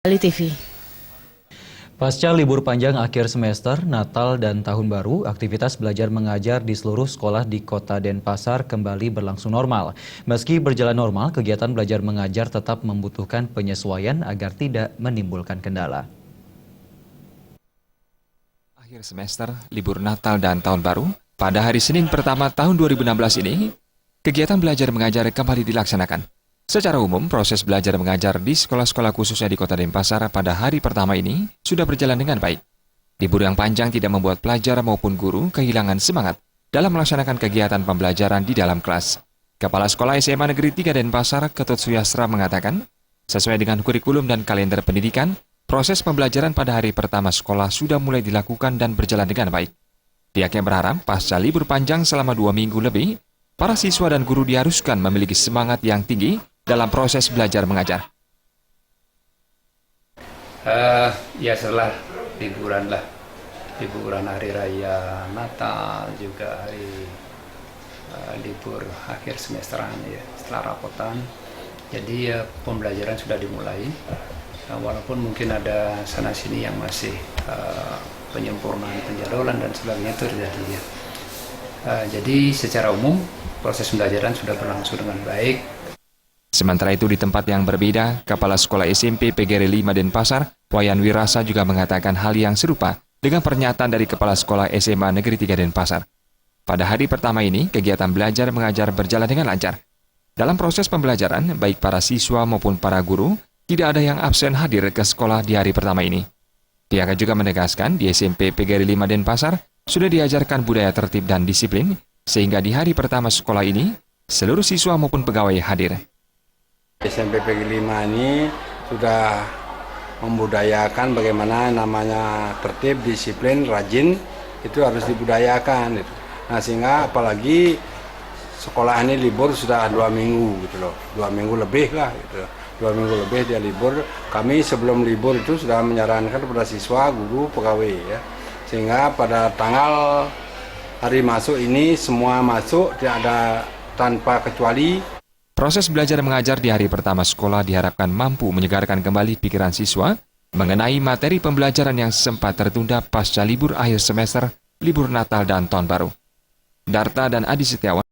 Bali TV. Pasca libur panjang akhir semester, Natal dan Tahun Baru, aktivitas belajar mengajar di seluruh sekolah di Kota Denpasar kembali berlangsung normal. Meski berjalan normal, kegiatan belajar mengajar tetap membutuhkan penyesuaian agar tidak menimbulkan kendala. Akhir semester, libur Natal dan Tahun Baru, pada hari Senin pertama tahun 2016 ini, kegiatan belajar mengajar kembali dilaksanakan. Secara umum, proses belajar mengajar di sekolah-sekolah khususnya di Kota Denpasar pada hari pertama ini sudah berjalan dengan baik. Libur yang panjang tidak membuat pelajar maupun guru kehilangan semangat dalam melaksanakan kegiatan pembelajaran di dalam kelas. Kepala Sekolah SMA Negeri 3 Denpasar, Ketut Suyastra mengatakan, sesuai dengan kurikulum dan kalender pendidikan, proses pembelajaran pada hari pertama sekolah sudah mulai dilakukan dan berjalan dengan baik. Pihaknya berharap pasca libur panjang selama 2 minggu lebih, para siswa dan guru diharuskan memiliki semangat yang tinggi dalam proses belajar mengajar. Ya setelah liburan hari raya Natal, juga hari libur akhir semesteran ya, setelah rapotan. Jadi pembelajaran sudah dimulai, walaupun mungkin ada sana sini yang masih penyempurnaan penjadwalan dan sebagainya itu terjadi ya. Jadi secara umum proses pembelajaran sudah berlangsung dengan baik. Sementara itu di tempat yang berbeda, Kepala Sekolah SMP PGRI 5 Denpasar, Wayan Wirasa juga mengatakan hal yang serupa dengan pernyataan dari Kepala Sekolah SMA Negeri 3 Denpasar. Pada hari pertama ini, kegiatan belajar mengajar berjalan dengan lancar. Dalam proses pembelajaran, baik para siswa maupun para guru, tidak ada yang absen hadir ke sekolah di hari pertama ini. Pihaknya juga menegaskan di SMP PGRI 5 Denpasar sudah diajarkan budaya tertib dan disiplin, sehingga di hari pertama sekolah ini, seluruh siswa maupun pegawai hadir. SMP PGRI 5 ini sudah membudayakan bagaimana namanya tertib, disiplin, rajin, itu harus dibudayakan. Gitu. Nah sehingga apalagi sekolah ini libur sudah 2 minggu gitu loh, 2 minggu lebih lah gitu. 2 minggu lebih dia libur. Kami sebelum libur itu sudah menyarankan kepada siswa, guru, pegawai ya. Sehingga pada tanggal hari masuk ini semua masuk, tidak ada tanpa kecuali. Proses belajar mengajar di hari pertama sekolah diharapkan mampu menyegarkan kembali pikiran siswa mengenai materi pembelajaran yang sempat tertunda pasca libur akhir semester, libur Natal dan Tahun Baru. Darta dan Adi Setiawan